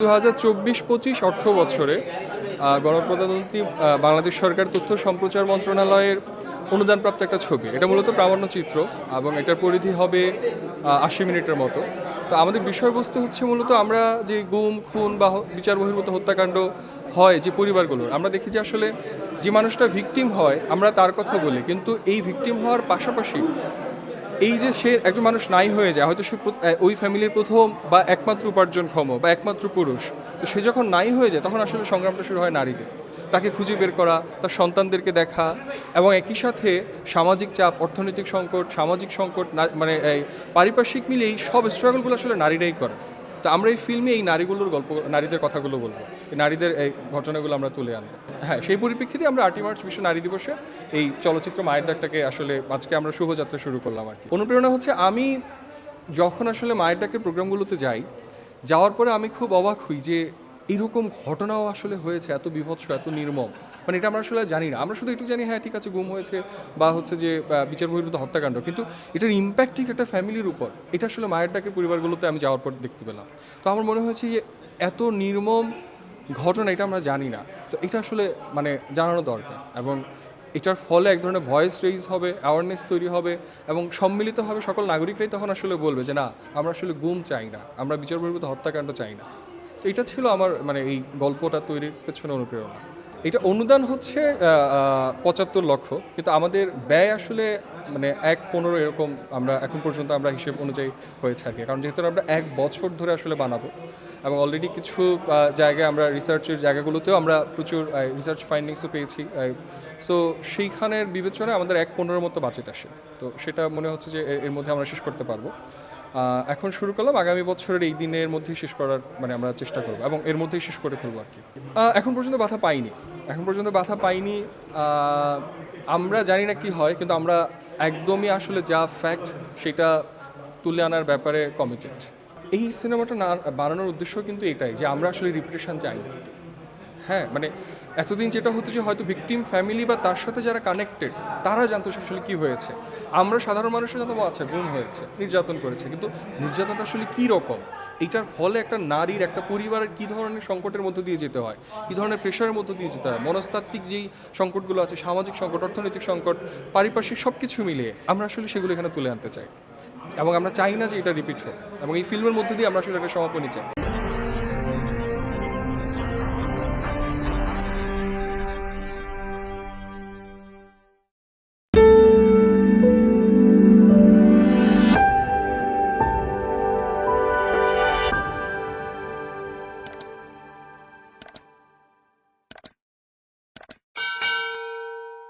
2024-25 অর্থ বছরে গণপ্রজাতন্ত্রী বাংলাদেশ সরকার তথ্য সম্প্রচার মন্ত্রণালয়ের অনুদানপ্রাপ্ত একটা ছবি। এটা মূলত প্রামাণ্যচিত্র এবং এটার পরিধি হবে 80 মিনিটের মতো। তো আমাদের বিষয়বস্তু হচ্ছে মূলত আমরা যে গুম খুন বা বিচার বহির্ভূত হত্যাকাণ্ড হয় যে পরিবারগুলোর, আমরা দেখি যে আসলে যে মানুষটা ভিকটিম হয় আমরা তার কথা বলি, কিন্তু এই ভিকটিম হওয়ার পাশাপাশি এই যে সে একজন মানুষ নাই হয়ে যায়, হয়তো সে ওই ফ্যামিলির প্রথম বা একমাত্র উপার্জনক্ষম বা একমাত্র পুরুষ, তো সে যখন নাই হয়ে যায় তখন আসলে সংগ্রামটা শুরু হয় নারীদের। তাকে খুঁজে বের করা, তার সন্তানদেরকে দেখা, এবং একই সাথে সামাজিক চাপ, অর্থনৈতিক সংকট, সামাজিক সংকট, মানে এই পারিপার্শ্বিক মিলে এই সব স্ট্রাগলগুলো আসলে নারীরাই করে। তো আমরা এই ফিল্মে এই নারীগুলোর গল্প, নারীদের কথাগুলো বলবো, এই নারীদের এই ঘটনাগুলো আমরা তুলে আনবো। হ্যাঁ, সেই পরিপ্রেক্ষিতে আমরা 8 মার্চ বিশ্ব নারী দিবসে এই চলচ্চিত্র মায়ের ডাকটাকে আসলে আজকে আমরা শুভযাত্রা শুরু করলাম আর কি। অনুপ্রেরণা হচ্ছে আমি যখন আসলে মায়ের ডাকের প্রোগ্রামগুলোতে যাওয়ার পরে আমি খুব অবাক হই যে এরকম ঘটনাও আসলে হয়েছে, এত বিভৎস, এত নির্মম। মানে এটা আমরা আসলে জানি না, আমরা শুধু একটু জানি হ্যাঁ ঠিক আছে গুম হয়েছে বা হচ্ছে যে বিচার বহির্ভূত হত্যাকাণ্ড, কিন্তু এটার ইম্প্যাক্ট ঠিক একটা ফ্যামিলির উপর, এটা আসলে মায়ের ডাকের পরিবারগুলোতে আমি যাওয়ার পর দেখতে পেলাম। তো আমার মনে হয়েছে যে এত নির্মম ঘটনা এটা আমরা জানি না, তো এটা আসলে মানে জানানো দরকার, এবং এটার ফলে এক ধরনের ভয়েস রেইজ হবে, অ্যাওয়ারনেস তৈরি হবে, এবং সম্মিলিতভাবে সকল নাগরিকরাই তখন আসলে বলবে যে না, আমরা আসলে গুম চাই না, আমরা বিচার বহির্ভূত হত্যাকাণ্ড চাই না। তো এটা ছিল আমার মানে এই গল্পটা তৈরির পেছনে অনুপ্রেরণা। এটা অনুদান হচ্ছে 75 লক্ষ, কিন্তু আমাদের ব্যয় আসলে মানে 1.15 এরকম আমরা এখন পর্যন্ত আমরা হিসেব অনুযায়ী হয়েছে আর কি। কারণ যেহেতু আমরা 1 বছর ধরে আসলে বানাবো, এবং অলরেডি কিছু জায়গায় আমরা রিসার্চের জায়গাগুলোতেও আমরা প্রচুর রিসার্চ ফাইন্ডিংসও পেয়েছি। সো সেইখানের বিবেচনায় আমাদের 1.15 মতো বাজেট আসে। তো সেটা মনে হচ্ছে যে এর মধ্যে আমরা শেষ করতে পারবো। এখন শুরু করলাম, আগামী বছরের এই দিনের মধ্যেই শেষ করার মানে আমরা চেষ্টা করবো, এবং এর মধ্যেই শেষ করে ফেলবো আর কি। এখন পর্যন্ত বাধা পাইনি। আমরা জানি না কি হয়, কিন্তু আমরা একদমই আসলে যা ফ্যাক্ট সেটা তুলে আনার ব্যাপারে কমিটেড। এই সিনেমাটা না বানানোর উদ্দেশ্য কিন্তু এটাই যে আমরা আসলে রিপিটেশন চাই না। হ্যাঁ, মানে এতদিন যেটা হতো যে হয়তো ভিকটিম ফ্যামিলি বা তার সাথে যারা কানেক্টেড তারা জানতো আসলে কী হয়েছে, আমরা সাধারণ মানুষের জানতাম আচ্ছা গুম হয়েছে, নির্যাতন করেছে, কিন্তু নির্যাতনটা আসলে কী রকম, এইটার ফলে একটা নারীর, একটা পরিবারের কী ধরনের সংকটের মধ্য দিয়ে যেতে হয়, কী ধরনের প্রেশারের মধ্য দিয়ে যেতে হয়, মনস্তাত্ত্বিক যেই সংকটগুলো আছে, সামাজিক সংকট, অর্থনৈতিক সংকট, পারিপার্শ্বিক সব কিছু মিলিয়ে আমরা আসলে সেগুলো এখানে তুলে আনতে চাই, এবং আমরা চাই না যে এটা রিপিট হোক, এবং এই ফিল্মের মধ্যে দিয়ে আমরা আসলে একটা সমাপনী চাই।